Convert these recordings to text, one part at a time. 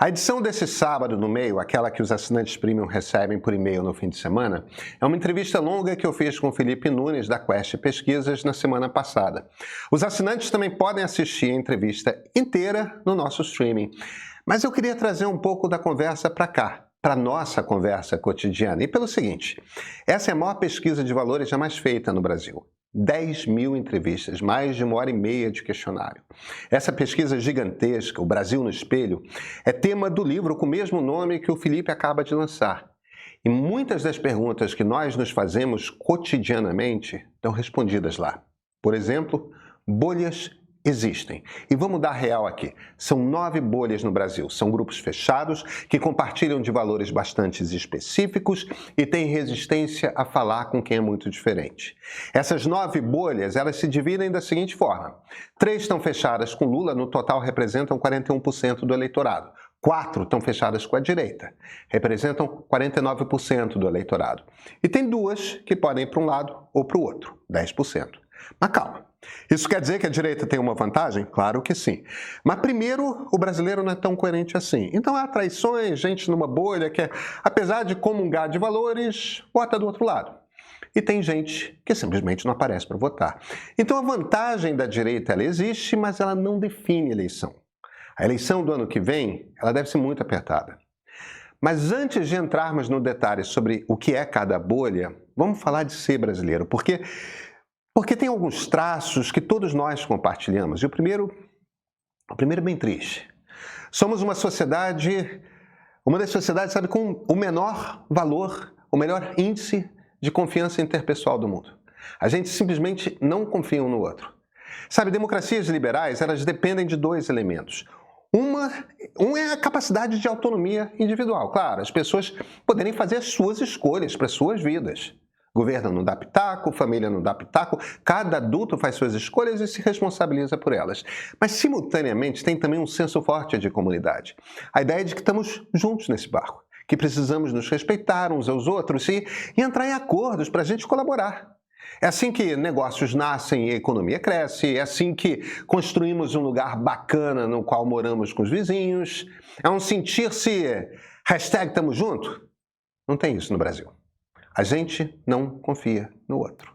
A edição desse sábado no Meio, aquela que os assinantes Premium recebem por e-mail no fim de semana, é uma entrevista longa que eu fiz com o Felipe Nunes, da Quest Pesquisas, na semana passada. Os assinantes também podem assistir a entrevista inteira no nosso streaming. Mas eu queria trazer um pouco da conversa para cá, para a nossa conversa cotidiana. E pelo seguinte, essa é a maior pesquisa de valores jamais feita no Brasil. 10 mil entrevistas, mais de 1h30 de questionário. Essa pesquisa gigantesca, O Brasil no Espelho, é tema do livro com o mesmo nome que o Felipe acaba de lançar. E muitas das perguntas que nós nos fazemos cotidianamente estão respondidas lá. Por exemplo, bolhas existem. E vamos dar real aqui. São 9 bolhas no Brasil. São grupos fechados que compartilham de valores bastante específicos e têm resistência a falar com quem é muito diferente. Essas 9 bolhas, elas se dividem da seguinte forma. 3 estão fechadas com Lula, no total representam 41% do eleitorado. 4 estão fechadas com a direita, representam 49% do eleitorado. E tem 2 que podem ir para um lado ou para o outro, 10%. Mas calma, isso quer dizer que a direita tem uma vantagem? Claro que sim. Mas primeiro, o brasileiro não é tão coerente assim. Então há traições, gente numa bolha que, apesar de comungar de valores, vota do outro lado. E tem gente que simplesmente não aparece para votar. Então a vantagem da direita ela existe, mas ela não define a eleição. A eleição do ano que vem, ela deve ser muito apertada. Mas antes de entrarmos no detalhe sobre o que é cada bolha, vamos falar de ser brasileiro, porque tem alguns traços que todos nós compartilhamos. E o primeiro é bem triste. Somos uma das sociedades, sabe, com o menor valor, o melhor índice de confiança interpessoal do mundo. A gente simplesmente não confia um no outro. Sabe, democracias liberais, elas dependem de 2 elementos. Um é a capacidade de autonomia individual. Claro, as pessoas poderem fazer as suas escolhas para as suas vidas. Governo não dá pitaco, família não dá pitaco, cada adulto faz suas escolhas e se responsabiliza por elas. Mas, simultaneamente, tem também um senso forte de comunidade. A ideia de que estamos juntos nesse barco, que precisamos nos respeitar uns aos outros e entrar em acordos para a gente colaborar. É assim que negócios nascem e a economia cresce, é assim que construímos um lugar bacana no qual moramos com os vizinhos. É um sentir-se #tamo junto. Não tem isso no Brasil. A gente não confia no outro.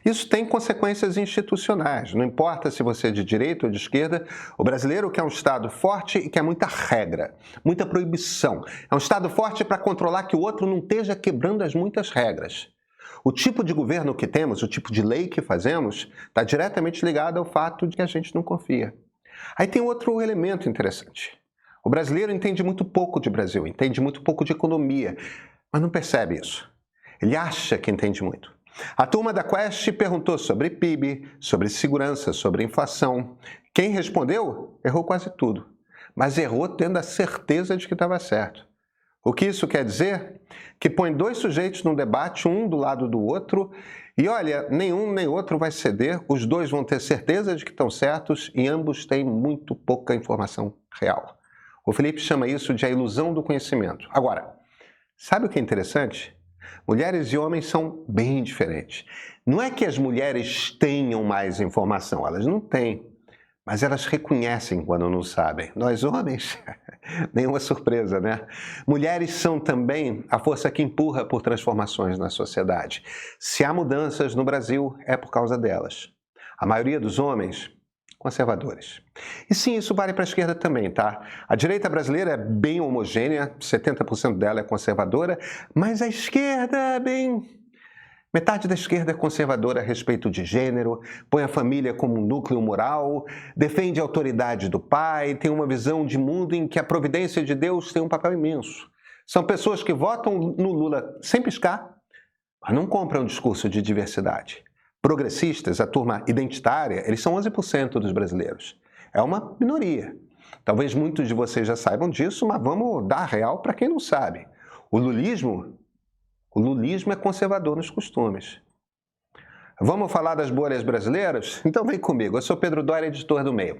Isso tem consequências institucionais. Não importa se você é de direita ou de esquerda, o brasileiro quer um Estado forte e quer muita regra, muita proibição. É um Estado forte para controlar que o outro não esteja quebrando as muitas regras. O tipo de governo que temos, o tipo de lei que fazemos, está diretamente ligado ao fato de que a gente não confia. Aí tem outro elemento interessante. O brasileiro entende muito pouco de Brasil, entende muito pouco de economia, mas não percebe isso. Ele acha que entende muito. A turma da Quest perguntou sobre PIB, sobre segurança, sobre inflação. Quem respondeu, errou quase tudo, mas errou tendo a certeza de que estava certo. O que isso quer dizer? Que põe 2 sujeitos num debate, um do lado do outro, e olha, nenhum nem outro vai ceder, os 2 vão ter certeza de que estão certos e ambos têm muito pouca informação real. O Felipe chama isso de a ilusão do conhecimento. Agora, sabe o que é interessante? Mulheres e homens são bem diferentes. Não é que as mulheres tenham mais informação, elas não têm, mas elas reconhecem quando não sabem. Nós homens, nenhuma surpresa, né? Mulheres são também a força que empurra por transformações na sociedade. Se há mudanças no Brasil, é por causa delas. A maioria dos homens, conservadores. E sim, isso vale para a esquerda também, tá? A direita brasileira é bem homogênea, 70% dela é conservadora, mas a esquerda, metade da esquerda é conservadora a respeito de gênero, põe a família como um núcleo moral, defende a autoridade do pai, tem uma visão de mundo em que a providência de Deus tem um papel imenso. São pessoas que votam no Lula sem piscar, mas não compram um discurso de diversidade. Progressistas, a turma identitária, eles são 11% dos brasileiros. É uma minoria. Talvez muitos de vocês já saibam disso, mas vamos dar real para quem não sabe. O lulismo é conservador nos costumes. Vamos falar das bolhas brasileiras? Então vem comigo, eu sou Pedro Doria, editor do Meio.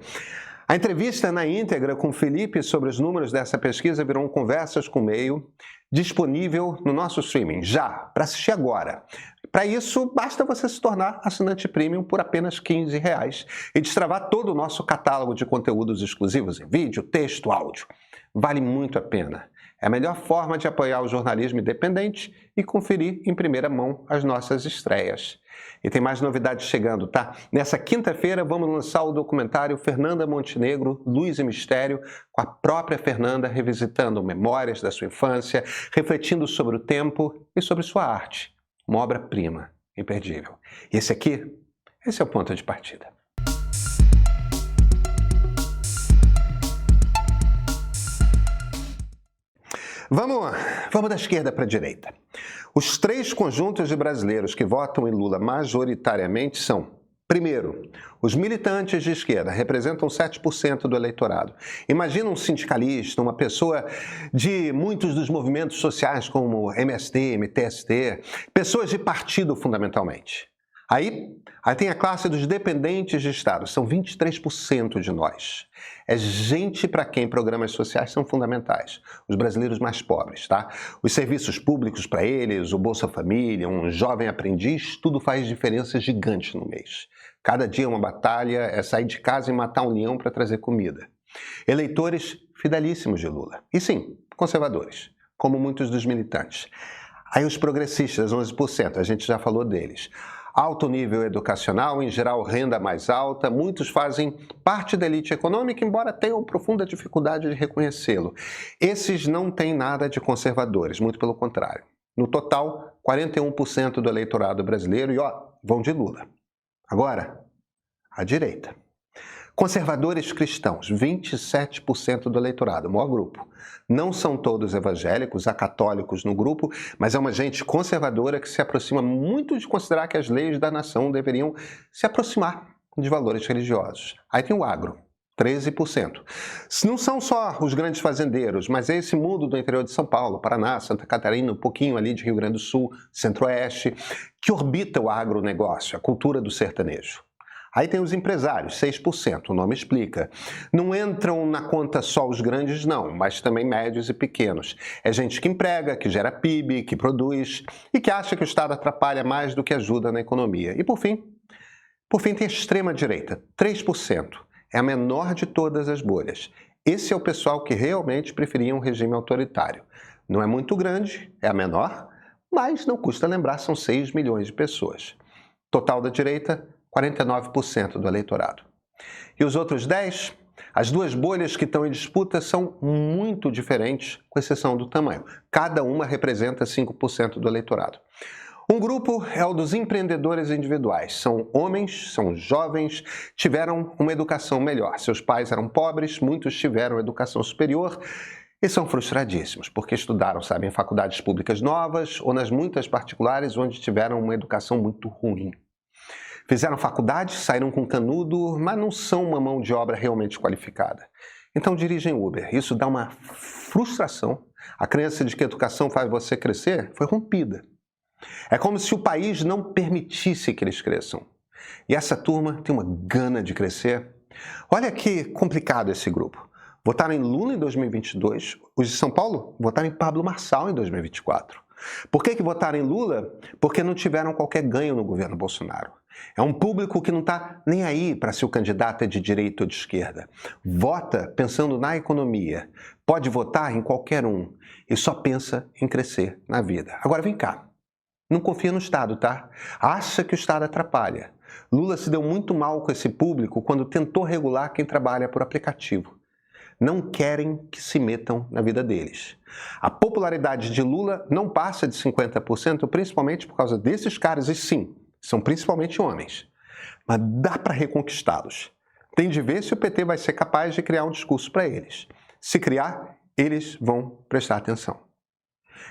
A entrevista na íntegra com o Felipe sobre os números dessa pesquisa virou um Conversas com o Meio, disponível no nosso streaming, já, para assistir agora. Para isso, basta você se tornar assinante Premium por apenas R$15 e destravar todo o nosso catálogo de conteúdos exclusivos em vídeo, texto, áudio. vale muito a pena. É a melhor forma de apoiar o jornalismo independente e conferir em primeira mão as nossas estreias. E tem mais novidades chegando, tá? Nessa quinta-feira vamos lançar o documentário Fernanda Montenegro, Luz e Mistério, com a própria Fernanda revisitando memórias da sua infância, refletindo sobre o tempo e sobre sua arte. Uma obra-prima, imperdível. E esse é o ponto de partida. Vamos da esquerda para a direita. Os três conjuntos de brasileiros que votam em Lula majoritariamente são: primeiro, os militantes de esquerda representam 7% do eleitorado. Imagina um sindicalista, uma pessoa de muitos dos movimentos sociais como MST, MTST, pessoas de partido fundamentalmente. Aí tem a classe dos dependentes de Estado, são 23% de nós. É gente para quem programas sociais são fundamentais, os brasileiros mais pobres, tá? Os serviços públicos para eles, o Bolsa Família, um jovem aprendiz, tudo faz diferença gigante no mês. Cada dia uma batalha, é sair de casa e matar um leão para trazer comida. Eleitores fidelíssimos de Lula. E sim, conservadores, como muitos dos militantes. Aí os progressistas, 11%, a gente já falou deles. Alto nível educacional, em geral renda mais alta, muitos fazem parte da elite econômica, embora tenham profunda dificuldade de reconhecê-lo. Esses não têm nada de conservadores, muito pelo contrário. No total, 41% do eleitorado brasileiro vão de Lula. Agora, a direita. Conservadores cristãos, 27% do eleitorado, o maior grupo. Não são todos evangélicos, há católicos no grupo, mas é uma gente conservadora que se aproxima muito de considerar que as leis da nação deveriam se aproximar de valores religiosos. Aí tem o agro, 13%. Não são só os grandes fazendeiros, mas é esse mundo do interior de São Paulo, Paraná, Santa Catarina, um pouquinho ali de Rio Grande do Sul, Centro-Oeste, que orbita o agronegócio, a cultura do sertanejo. Aí tem os empresários, 6%, o nome explica. Não entram na conta só os grandes, não, mas também médios e pequenos. É gente que emprega, que gera PIB, que produz e que acha que o Estado atrapalha mais do que ajuda na economia. E por fim tem a extrema-direita, 3%. É a menor de todas as bolhas. Esse é o pessoal que realmente preferia um regime autoritário. Não é muito grande, é a menor, mas não custa lembrar, são 6 milhões de pessoas. Total da direita, 49% do eleitorado. E os outros 10%? As duas bolhas que estão em disputa são muito diferentes, com exceção do tamanho. Cada uma representa 5% do eleitorado. Um grupo é o dos empreendedores individuais. São homens, são jovens, tiveram uma educação melhor. Seus pais eram pobres, muitos tiveram educação superior e são frustradíssimos, porque estudaram, em faculdades públicas novas ou nas muitas particulares onde tiveram uma educação muito ruim. Fizeram faculdade, saíram com canudo, mas não são uma mão de obra realmente qualificada. Então dirigem Uber. Isso dá uma frustração. A crença de que a educação faz você crescer foi rompida. É como se o país não permitisse que eles cresçam. E essa turma tem uma gana de crescer. Olha que complicado esse grupo. Votaram em Lula em 2022, os de São Paulo votaram em Pablo Marçal em 2024. Por que votaram em Lula? Porque não tiveram qualquer ganho no governo Bolsonaro. É um público que não está nem aí para se o candidato é de direita ou de esquerda. Vota pensando na economia. Pode votar em qualquer um e só pensa em crescer na vida. Agora vem cá. Não confia no Estado, tá? Acha que o Estado atrapalha. Lula se deu muito mal com esse público quando tentou regular quem trabalha por aplicativo. Não querem que se metam na vida deles. A popularidade de Lula não passa de 50%, principalmente por causa desses caras, e sim, são principalmente homens. Mas dá para reconquistá-los. Tem de ver se o PT vai ser capaz de criar um discurso para eles. Se criar, eles vão prestar atenção.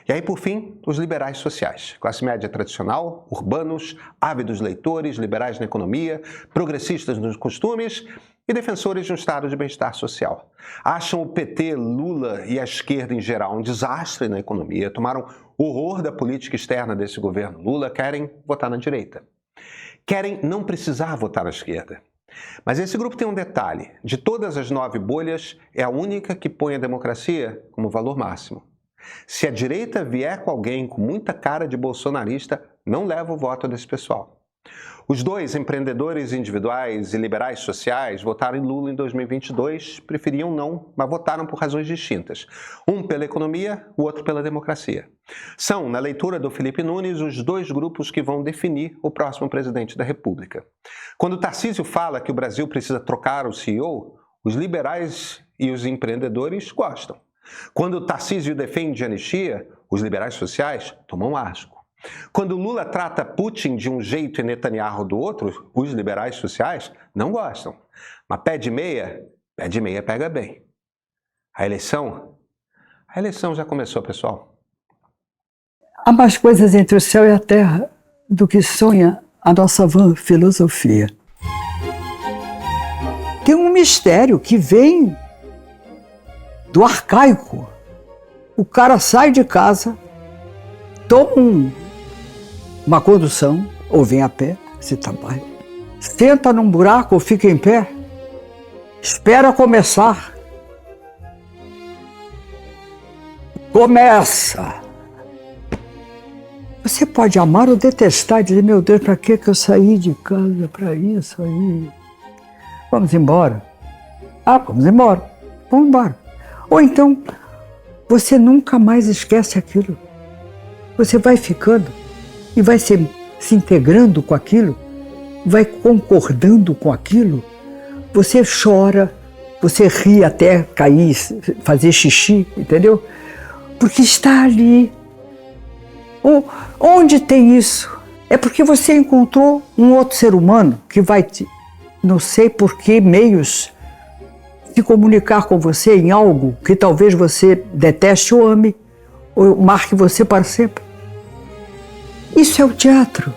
E aí, por fim, os liberais sociais. Classe média tradicional, urbanos, ávidos leitores, liberais na economia, progressistas nos costumes e defensores de um estado de bem-estar social. Acham o PT, Lula e a esquerda em geral um desastre na economia, tomaram horror da política externa desse governo Lula, querem votar na direita. Querem não precisar votar na esquerda. Mas esse grupo tem um detalhe. De todas as 9 bolhas, é a única que põe a democracia como valor máximo. Se a direita vier com alguém com muita cara de bolsonarista, não leva o voto desse pessoal. Os dois, empreendedores individuais e liberais sociais, votaram em Lula em 2022, preferiam não, mas votaram por razões distintas. Um pela economia, o outro pela democracia. São, na leitura do Felipe Nunes, os dois grupos que vão definir o próximo presidente da República. Quando Tarcísio fala que o Brasil precisa trocar o CEO, os liberais e os empreendedores gostam. Quando Tarcísio defende anistia, os liberais sociais tomam asco. Quando Lula trata Putin de um jeito e Netanyahu do outro, os liberais sociais não gostam. Mas pé de meia pega bem. A eleição já começou, pessoal. Há mais coisas entre o céu e a terra do que sonha a nossa vã filosofia. Tem um mistério que vem do arcaico. O cara sai de casa, toma uma condução, ou vem a pé, se trabalha, senta num buraco ou fica em pé, espera começar. Começa! Você pode amar ou detestar e dizer, meu Deus, para que eu saí de casa para isso aí? Vamos embora. Vamos embora. Vamos embora. Ou então, você nunca mais esquece aquilo. Você vai ficando e vai se integrando com aquilo, vai concordando com aquilo. Você chora, você ri até cair, fazer xixi, entendeu? Porque está ali. Onde tem isso? É porque você encontrou um outro ser humano que vai, não sei por que meios, se comunicar com você em algo que talvez você deteste ou ame, ou marque você para sempre. Isso é o teatro.